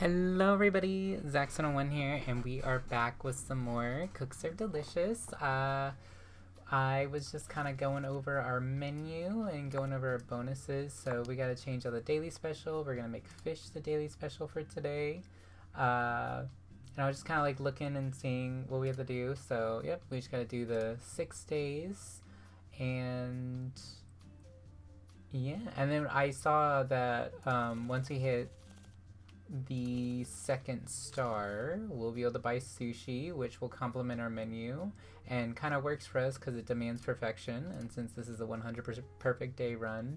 Hello everybody, Zax101 here, and we are back with some more Cook Serve Delicious. I was just kind of going over our menu and going over our bonuses, so we got to change out the daily special. We're going to make fish the daily special for today. And I was just kind of like looking and seeing what we have to do, so yep, we just got to do the 6 days, and yeah, and then I saw that once we hit the 2nd star, we'll be able to buy sushi, which will complement our menu and kind of works for us because it demands perfection, and since this is a 100% perfect day run,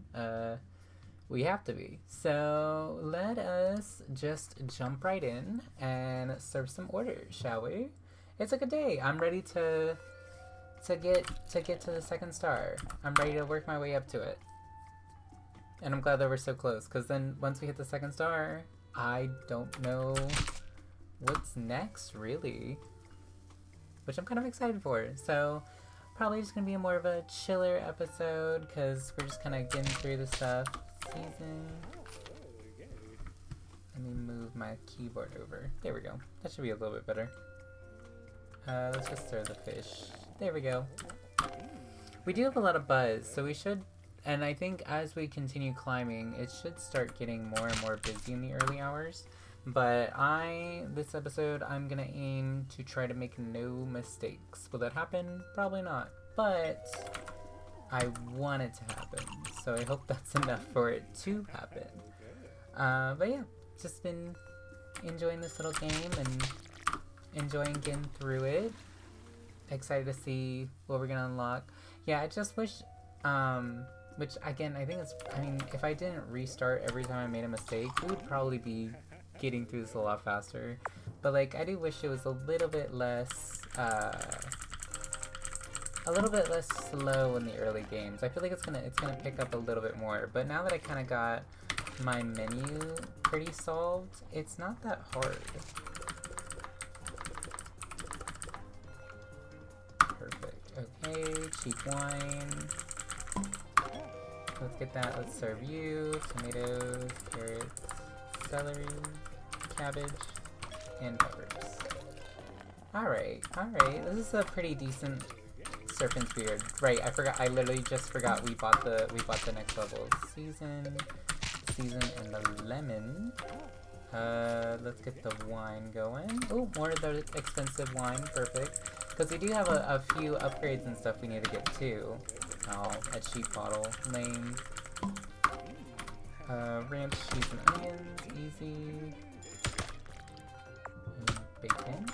we have to be. So let us just jump right in and serve some orders, shall we? It's a good day. I'm ready to get to the 2nd star. I'm ready to work my way up to it, and I'm glad that we're so close, because then once we hit the 2nd star, I don't know what's next, really, which I'm kind of excited for. So probably just gonna be more of a chiller episode because we're just kind of getting through the stuff. Season. Let me move my keyboard over. There we go. That should be a little bit better. Let's just throw the fish. There we go. We do have a lot of buzz, so we should. And I think as we continue climbing, it should start getting more and more busy in the early hours. But this episode, I'm gonna aim to try to make no mistakes. Will that happen? Probably not. But I want it to happen. So I hope that's enough for it to happen. But yeah, just been enjoying this little game and enjoying getting through it. Excited to see what we're gonna unlock. Yeah, I just wish, which again, I think if I didn't restart every time I made a mistake, we would probably be getting through this a lot faster. But like, I do wish it was a little bit less slow in the early games. I feel like it's gonna pick up a little bit more. But now that I kind of got my menu pretty solved, it's not that hard. Perfect. Okay, cheap wine. Let's get that. Let's serve you. Tomatoes, carrots, celery, cabbage, and peppers. Alright, alright. This is a pretty decent serpent's beard. Right, I forgot. I literally just forgot we bought the next level. Season, and the lemon. Let's get the wine going. Oh, more of the expensive wine. Perfect. Because we do have a few upgrades and stuff we need to get too. Oh, a cheap bottle. Lame. Ranch, cheese, and onions. Easy. Bacon.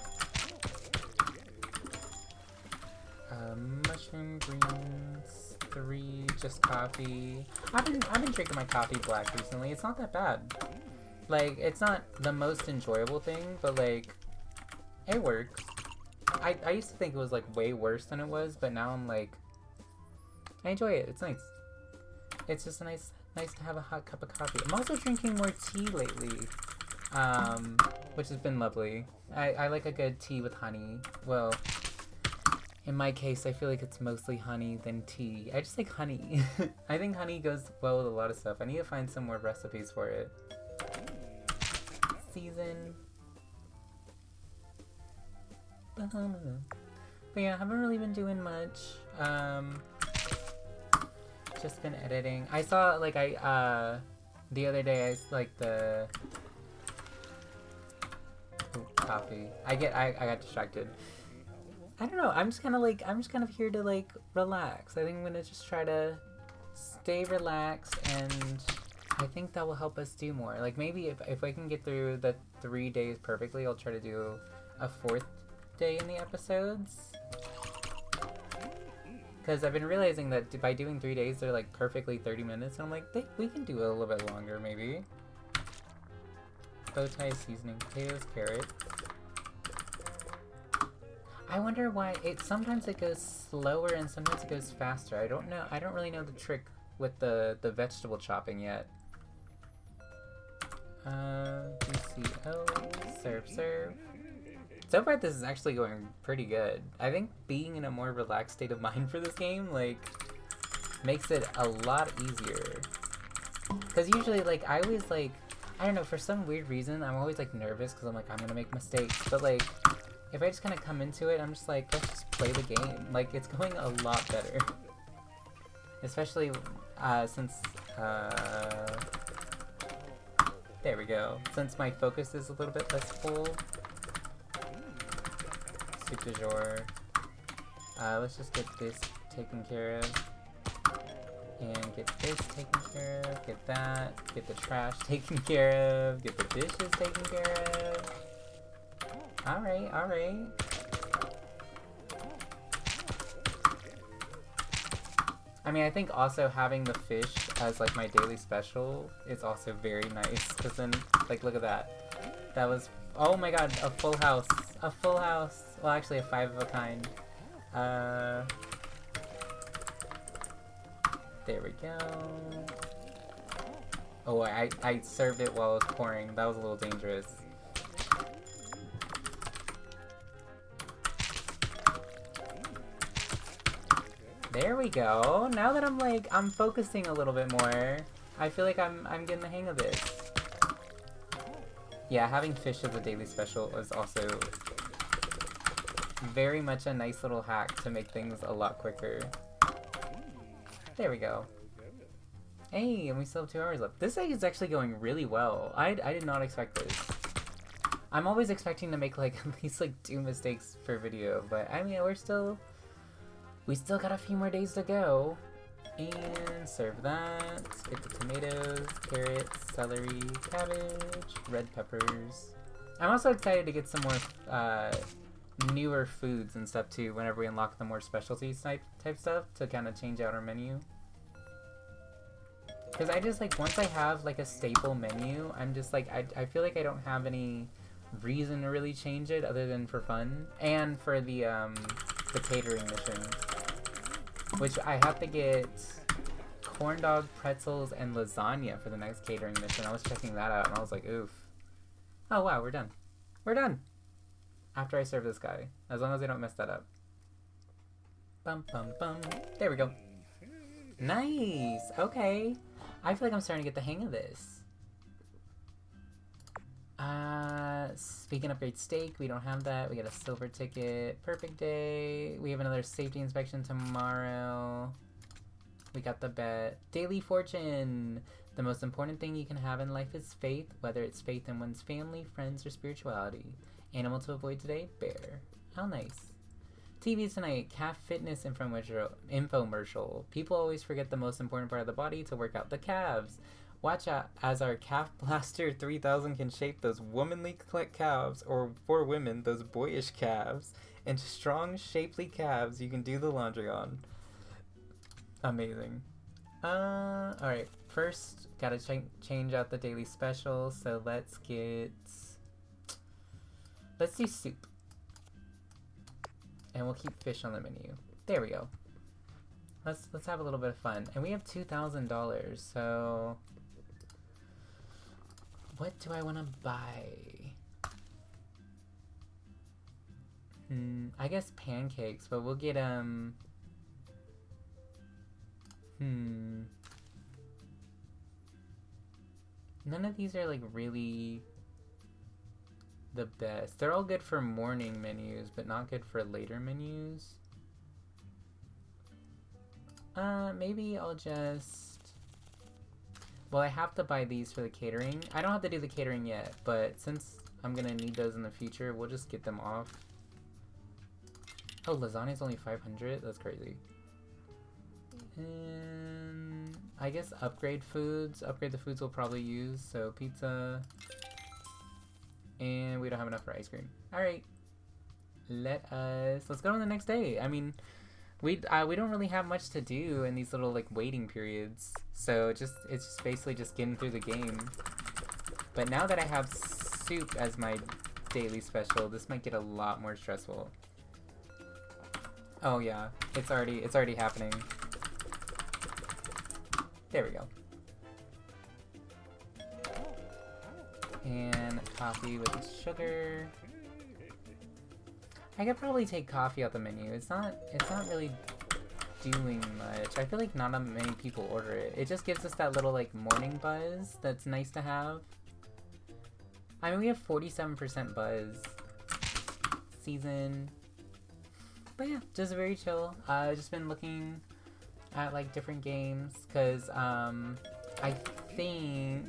Mushroom, greens. 3, just coffee. I've been drinking my coffee black recently. It's not that bad. Like, it's not the most enjoyable thing, but like, it works. I used to think it was like way worse than it was, but now I'm like, I enjoy it. It's nice. It's just nice to have a hot cup of coffee. I'm also drinking more tea lately, which has been lovely. I like a good tea with honey. Well, in my case, I feel like it's mostly honey than tea. I just like honey. I think honey goes well with a lot of stuff. I need to find some more recipes for it. Season. But yeah, I haven't really been doing much. Just been editing. I saw like the other day coffee. I got distracted. I don't know. I'm just kind of here to like relax. I think I'm gonna just try to stay relaxed, and I think that will help us do more. Like maybe if I can get through the 3 days perfectly, I'll try to do a 4th day in the episodes. Because I've been realizing that by doing 3 days, they're like perfectly 30 minutes, and I'm like, we can do it a little bit longer, maybe. Bow tie, seasoning, potatoes, carrot. I wonder why sometimes it goes slower and sometimes it goes faster. I don't know. I don't really know the trick with the vegetable chopping yet. BCO, serve. So far, this is actually going pretty good. I think being in a more relaxed state of mind for this game, like, makes it a lot easier. Because usually, like, I always, like, I don't know, for some weird reason, I'm always like nervous because I'm like, I'm gonna make mistakes. But like, if I just kind of come into it, I'm just like, let's just play the game. Like, it's going a lot better. Especially since, there we go. Since my focus is a little bit less full. Soup du jour. Let's just get this taken care of. And get this taken care of, get that, get the trash taken care of, get the dishes taken care of. Alright, alright. I mean, I think also having the fish as like my daily special is also very nice, because then, like, look at that. That was, oh my god, a full house. A full house. Well, actually a 5 of a kind. There we go. Oh, I served it while it was pouring. That was a little dangerous. There we go. Now that I'm focusing a little bit more, I feel like I'm getting the hang of this. Yeah, having fish as a daily special is also very much a nice little hack to make things a lot quicker. There we go. Hey, and we still have 2 hours left. This egg is actually going really well. I did not expect this. I'm always expecting to make like at least like 2 mistakes per video, but I mean we still got a few more days to go. And serve that. Get the tomatoes, carrots, celery, cabbage, red peppers. I'm also excited to get some more newer foods and stuff too whenever we unlock the more specialties type stuff to kind of change out our menu. Because I just like, once I have like a staple menu, I'm just like, I feel like I don't have any reason to really change it other than for fun. And for the catering mission, which I have to get corn dog, pretzels, and lasagna for the next catering mission. I was checking that out and I was like, oof. Oh wow, we're done. We're done! After I serve this guy. As long as I don't mess that up. Bum bum bum. There we go. Nice! Okay. I feel like I'm starting to get the hang of this. Speaking of upgrade steak, we don't have that. We got a silver ticket. Perfect day. We have another safety inspection tomorrow. We got the bet. Daily fortune. The most important thing you can have in life is faith, whether it's faith in one's family, friends, or spirituality. Animal to avoid today? Bear. How nice. TV tonight, calf fitness infomercial. People always forget the most important part of the body to work out the calves. Watch out as our Calf Blaster 3000 can shape those womanly calves, or for women, those boyish calves, into strong, shapely calves you can do the laundry on. Amazing. Alright. First, gotta change out the daily special, so let's do soup. And we'll keep fish on the menu. There we go. Let's have a little bit of fun. And we have $2,000, so what do I want to buy? I guess pancakes, but we'll get none of these are like really the best. They're all good for morning menus, but not good for later menus. Maybe I'll just... Well, I have to buy these for the catering. I don't have to do the catering yet, but since I'm gonna need those in the future, we'll just get them off. Oh, lasagna's only 500? That's crazy. And I guess upgrade foods. Upgrade the foods we'll probably use, so pizza. And we don't have enough for ice cream. Alright. Let's go on the next day. I mean, we don't really have much to do in these little like waiting periods. So it's just basically just getting through the game. But now that I have soup as my daily special, this might get a lot more stressful. Oh yeah, it's already happening. There we go. And coffee with sugar. I could probably take coffee out the menu. It's not really doing much. I feel like not many people order it. It just gives us that little like morning buzz that's nice to have. I mean, we have 47% buzz. Season. But yeah, just very chill. I've just been looking at like different games because I think,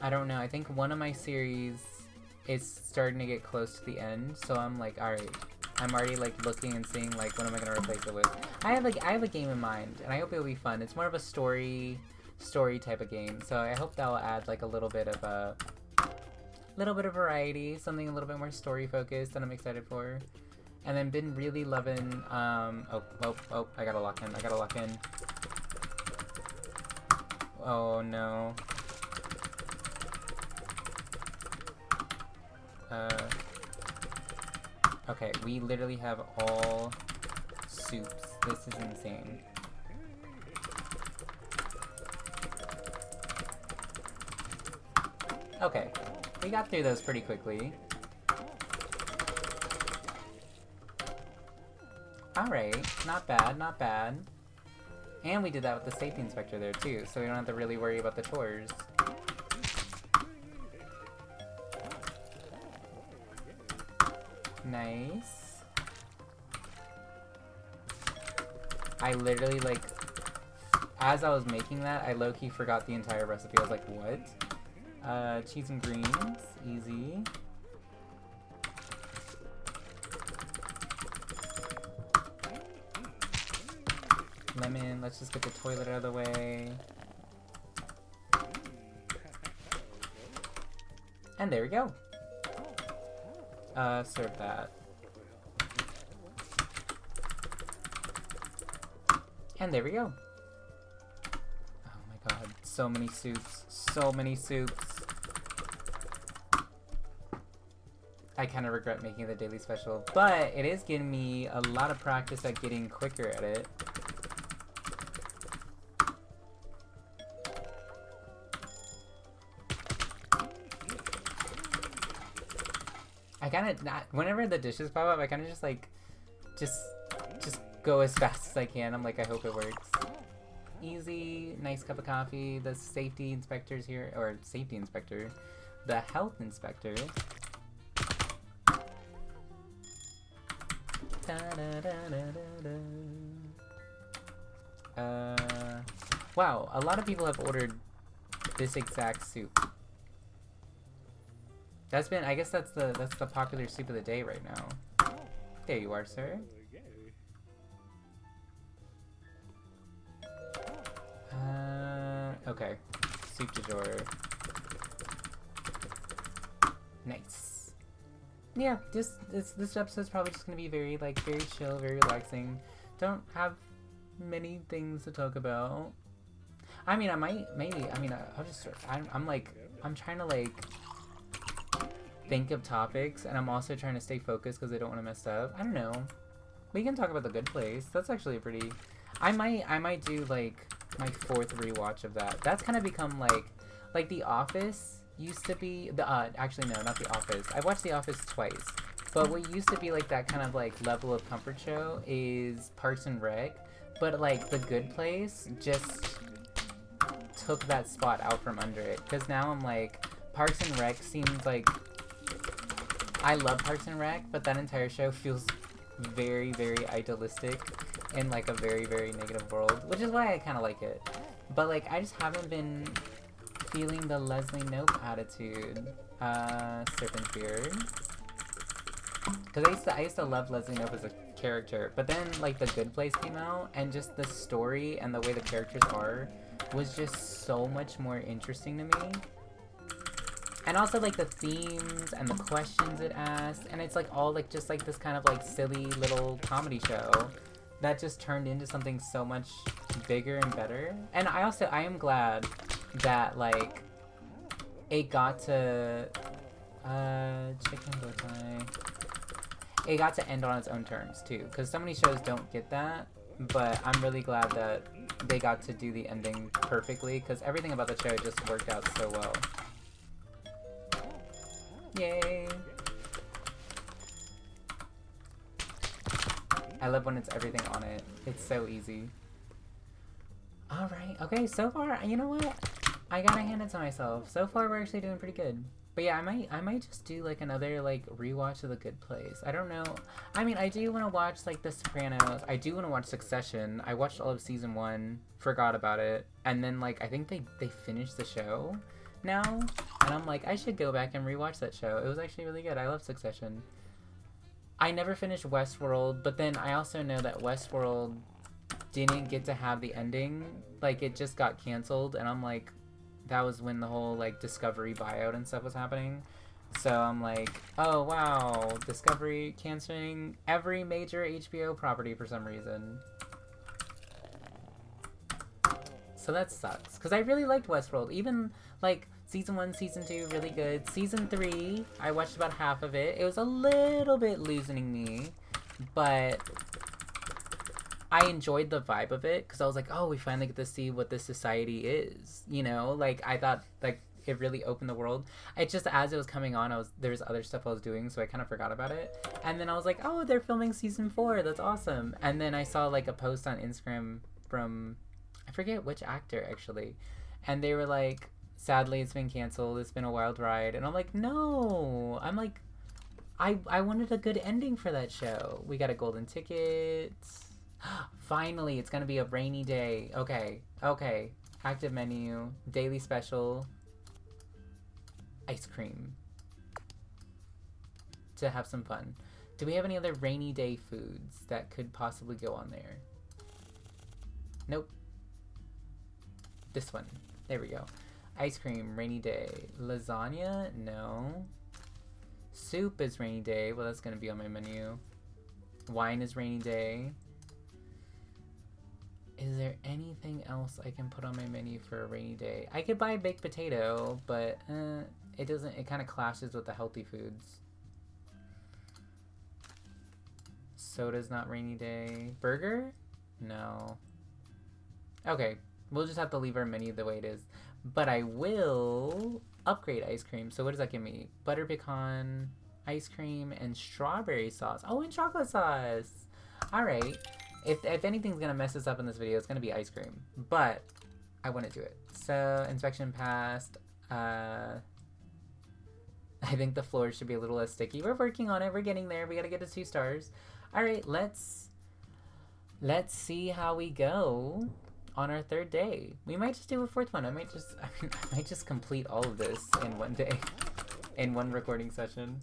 I don't know, I think one of my series is starting to get close to the end, so I'm like, alright, I'm already like looking and seeing like what am I gonna replace it with. I have a game in mind and I hope it'll be fun. It's more of a story type of game, so I hope that will add like a little bit of variety, something a little bit more story focused that I'm excited for. And then been really loving, oh, I gotta lock in. Oh no. Okay, we literally have all soups. This is insane. Okay, we got through those pretty quickly. Alright, not bad, not bad. And we did that with the safety inspector there too, so we don't have to really worry about the chores. Nice. I literally, like, as I was making that, I low-key forgot the entire recipe. I was like, what? Cheese and greens, easy. Lemon, let's just get the toilet out of the way. And there we go. Serve that. And there we go. Oh my god, so many soups. So many soups. I kind of regret making the daily special, but it is giving me a lot of practice at getting quicker at it. I kind of, whenever the dishes pop up, I kind of just like, just go as fast as I can. I'm like, I hope it works. Easy, nice cup of coffee. The safety inspector's here, or safety inspector, the health inspector. Wow, a lot of people have ordered this exact soup. That's been, I guess that's the popular soup of the day right now. There you are, sir. Okay. Soup du jour. Nice. Yeah, this episode's probably just gonna be very chill, very relaxing. Don't have many things to talk about. I mean, I might, maybe, I mean, I'll just, I'm trying to like think of topics, and I'm also trying to stay focused because I don't want to mess up. I don't know. We can talk about The Good Place. That's actually a pretty... I might do like my 4th rewatch of that. That's kind of become like The Office used to be actually no, not The Office. I watched The Office twice, but what used to be like that kind of like level of comfort show is Parks and Rec, but like The Good Place just took that spot out from under it, because now I'm like, Parks and Rec seems like, I love Parks and Rec, but that entire show feels very, very idealistic in like a very, very negative world, which is why I kind of like it. But like, I just haven't been feeling the Leslie Knope attitude. Serpent Beard. Because I used to love Leslie Knope as a character, but then like The Good Place came out, and just the story and the way the characters are was just so much more interesting to me. And also like the themes and the questions it asked, and it's like all like just like this kind of like silly little comedy show that just turned into something so much bigger and better. And I am glad that like it got to chicken bow tie. It got to end on its own terms too, because so many shows don't get that, but I'm really glad that they got to do the ending perfectly, because everything about the show just worked out so well. Yay! I love when it's everything on it. It's so easy. Alright, okay, so far, you know what? I gotta hand it to myself. So far, we're actually doing pretty good. But yeah, I might just do like another like rewatch of The Good Place. I don't know. I mean, I do want to watch like The Sopranos. I do want to watch Succession. I watched all of season 1, forgot about it, and then like I think they finished the show now, and I'm like I should go back and rewatch that show. It was actually really good. I love Succession. I never finished Westworld, but then I also know that Westworld didn't get to have the ending. Like it just got canceled, and I'm like, that was when the whole like Discovery buyout and stuff was happening. So I'm like, oh wow, Discovery canceling every major HBO property for some reason. So that sucks, because I really liked Westworld. Even like season 1, season 2, really good. Season 3, I watched about half of it. It was a little bit losing me, but I enjoyed the vibe of it, because I was like, oh, we finally get to see what this society is, you know? Like, I thought, like, it really opened the world. It just, as it was coming on, there was other stuff I was doing, so I kind of forgot about it. And then I was like, oh, they're filming season 4, that's awesome. And then I saw, like, a post on Instagram from, I forget which actor, actually. And they were like, sadly, it's been canceled, it's been a wild ride. And I'm like, no! I'm like, I wanted a good ending for that show. We got a golden ticket. Finally, it's gonna be a rainy day. Okay. Active menu, daily special, ice cream. To have some fun. Do we have any other rainy day foods that could possibly go on there? Nope. This one. There we go. Ice cream, rainy day. Lasagna? No. Soup is rainy day. Well, that's gonna be on my menu. Wine is rainy day. Is there anything else I can put on my menu for a rainy day? I could buy a baked potato, but it doesn't. It kind of clashes with the healthy foods. Soda's not rainy day. Burger? No. Okay, we'll just have to leave our menu the way it is. But I will upgrade ice cream. So what does that give me? Butter pecan, ice cream, and strawberry sauce. Oh, and chocolate sauce. All right. If anything's gonna mess us up in this video, it's gonna be ice cream. But I want to do it. So inspection passed. I think the floor should be a little less sticky. We're working on it. We're getting there. We gotta get to 2 stars. All right, let's see how we go on our 3rd day. We might just do a 4th one. I might just complete all of this in one day, in one recording session.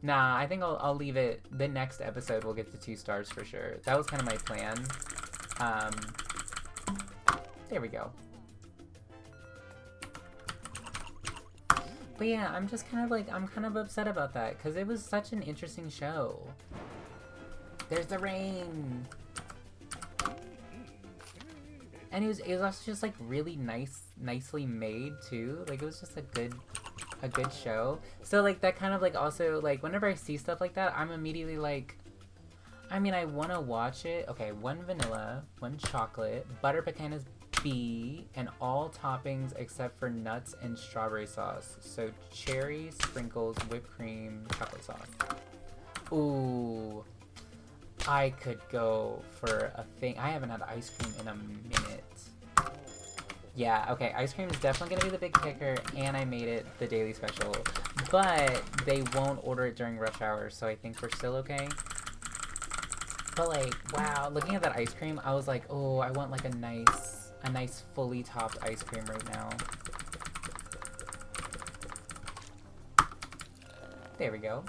Nah, I think I'll leave it. The next episode we'll get to 2 stars for sure. That was kind of my plan. There we go. But yeah, I'm just kind of like, I'm kind of upset about that, because it was such an interesting show. There's the rain! And it was also just like really nicely made too. Like it was just a good show. So like that kind of like also like whenever I see stuff like that, I'm immediately like, I mean, I want to watch it. Okay, 1 vanilla, 1 chocolate, butter pecan is B, and all toppings except for nuts and strawberry sauce. So cherry, sprinkles, whipped cream, chocolate sauce. Ooh, I could go for a thing. I haven't had ice cream in a minute. Yeah, okay, ice cream is definitely gonna be the big kicker, and I made it the daily special. But they won't order it during rush hour, so I think we're still okay. But like, wow, looking at that ice cream, I was like, oh, I want like a nice fully topped ice cream right now. There we go.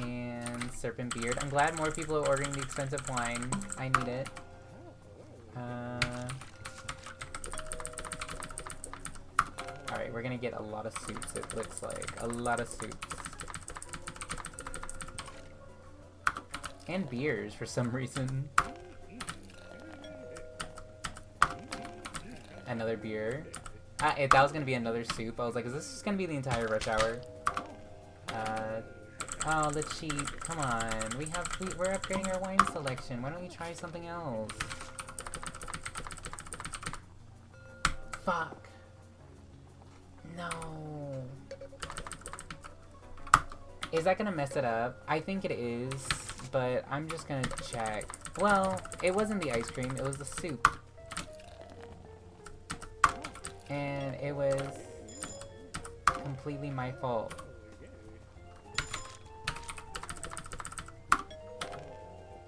And Serpent Beard. I'm glad more people are ordering the expensive wine. I need it. Alright, we're gonna get a lot of soups, it looks like. A lot of soups. And beers, for some reason. Another beer. That was gonna be another soup. I was like, is this just gonna be the entire rush hour? Oh, the cheap. Come on. We're upgrading our wine selection. Why don't you try something else? Fuck. No. Is that gonna mess it up? I think it is, but I'm just gonna check. Well, it wasn't the ice cream, it was the soup. And it was completely my fault.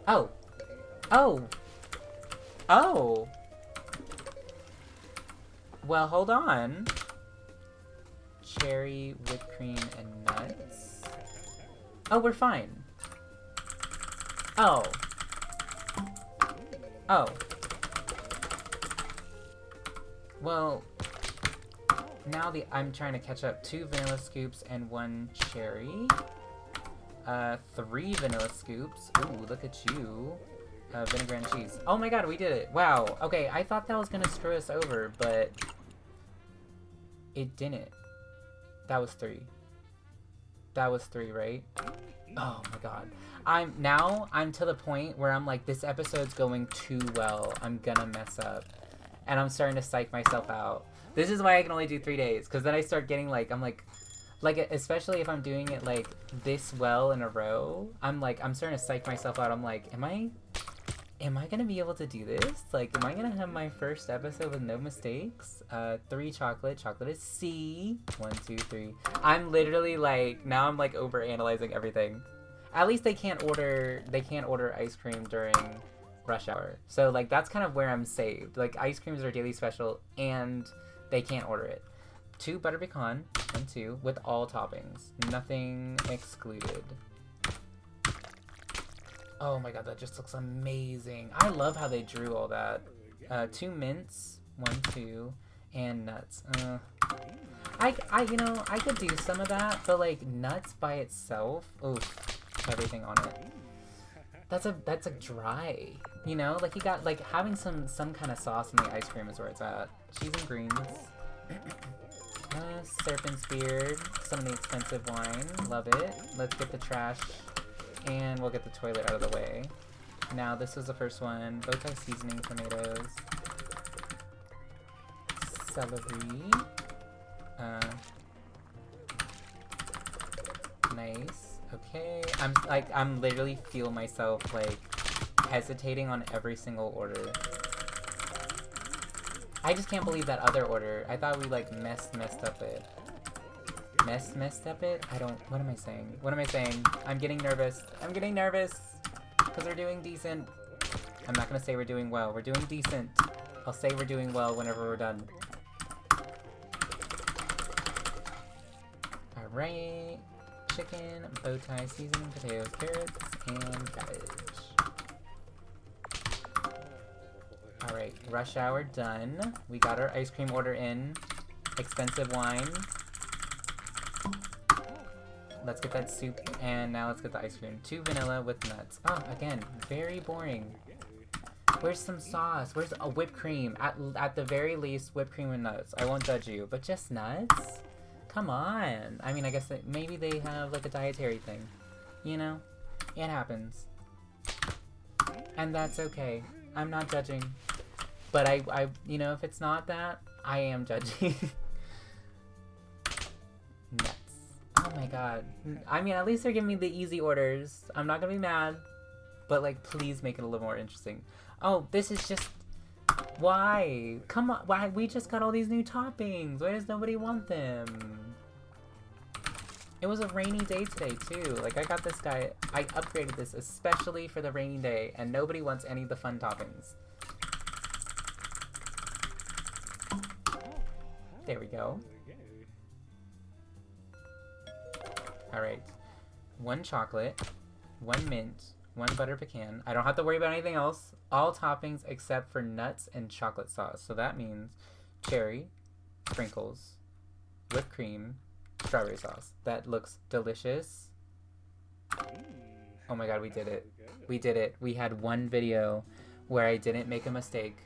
Oh! Oh! Oh! Well, hold on. Cherry, whipped cream, and nuts. Oh, we're fine. Oh. Oh. Well, now I'm trying to catch up. 2 vanilla scoops and 1 cherry. 3 vanilla scoops. Ooh, look at you. Vinegar and cheese. Oh my god, we did it. Wow. Okay, I thought that was gonna screw us over, but it didn't. That was 3. That was 3, right? Oh my god. I'm to the point where I'm like, this episode's going too well. I'm gonna mess up. And I'm starting to psych myself out. This is why I can only do 3 days, because then I start getting like, I'm like, especially if I'm doing it like this well in a row, I'm starting to psych myself out. I'm like, am I gonna be able to do this? Like, am I gonna have my first episode with no mistakes? 3 chocolate. Chocolate is C. 1, 2, 3. I'm literally like, now I'm like over analyzing everything. At least they can't order ice cream during rush hour. So like, that's kind of where I'm saved. Like, ice creams are daily special and they can't order it. 2 butter pecan, 1, 2, with all toppings. Nothing excluded. Oh my god, that just looks amazing. I love how they drew all that. 2 mints, 1, 2, and nuts. You know, I could do some of that, but like nuts by itself, oof, everything on it. That's a dry, you know? Like, you got, like, having some kind of sauce in the ice cream is where it's at. Cheese and greens. Serpent's beard. Some of the expensive wine. Love it. Let's get the trash. And we'll get the toilet out of the way. Now, this was the first one. Bowtie seasoning tomatoes. Celery. Nice. Okay. I'm literally feel myself, like, hesitating on every single order. I just can't believe that other order. I thought we, like, messed up it. Messed up it? What am I saying? What am I saying? I'm getting nervous. I'm getting nervous! Because we're doing decent. I'm not gonna say we're doing well. We're doing decent. I'll say we're doing well whenever we're done. Alright. Chicken, bowtie seasoning, potatoes, carrots, and cabbage. Alright, rush hour done. We got our ice cream order in. Expensive wine. Let's get that soup, and now let's get the ice cream. 2 vanilla with nuts. Oh, again, very boring. Where's some sauce? Where's a whipped cream? At the very least, whipped cream and nuts. I won't judge you, but just nuts? Come on. I mean, I guess maybe they have, like, a dietary thing. You know? It happens. And that's okay. I'm not judging. But I you know, if it's not that, I am judging. Nuts. Oh my god. I mean, at least they're giving me the easy orders. I'm not gonna be mad. But, like, please make it a little more interesting. Oh, this is just... Why? Come on. Why? We just got all these new toppings. Why does nobody want them? It was a rainy day today, too. Like, I got this guy... I upgraded this especially for the rainy day, and nobody wants any of the fun toppings. There we go. Alright. 1 chocolate, 1 mint, 1 butter pecan. I don't have to worry about anything else. All toppings except for nuts and chocolate sauce. So that means cherry, sprinkles, whipped cream, strawberry sauce. That looks delicious. Oh my god, we did it. We did it. We had 1 video where I didn't make a mistake.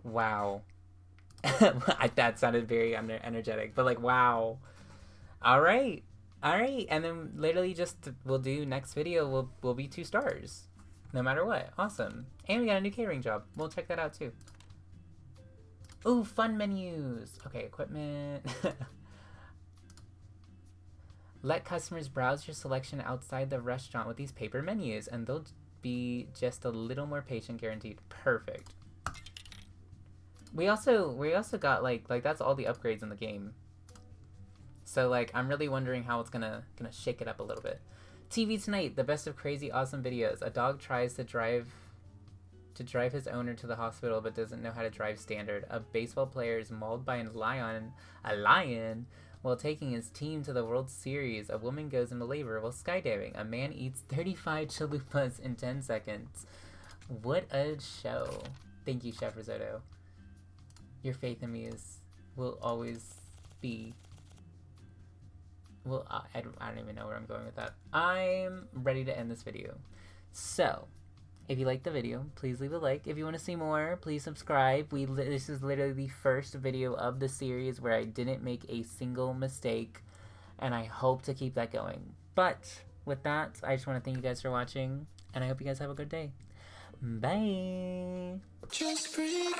Wow. That sounded very energetic, but like, wow. Alright. Alright, and then literally just we'll do next video will be 2 stars. No matter what. Awesome. And we got a new catering job. We'll check that out too. Ooh, fun menus. Okay, equipment. Let customers browse your selection outside the restaurant with these paper menus, and they'll be just a little more patient, guaranteed. Perfect. We also got like that's all the upgrades in the game. So like I'm really wondering how it's gonna shake it up a little bit. TV tonight, the best of crazy awesome videos. A dog tries to drive his owner to the hospital but doesn't know how to drive standard. A baseball player is mauled by a lion while taking his team to the World Series. A woman goes into labor while skydiving. A man eats 35 chalupas in 10 seconds. What a show. Thank you, Chef Risotto. Your faith in me will always be... Well, I don't even know where I'm going with that. I'm ready to end this video. So, if you liked the video, please leave a like. If you want to see more, please subscribe. This is literally the first video of the series where I didn't make a single mistake, and I hope to keep that going. But with that, I just want to thank you guys for watching, and I hope you guys have a good day. Bye! Just breathe.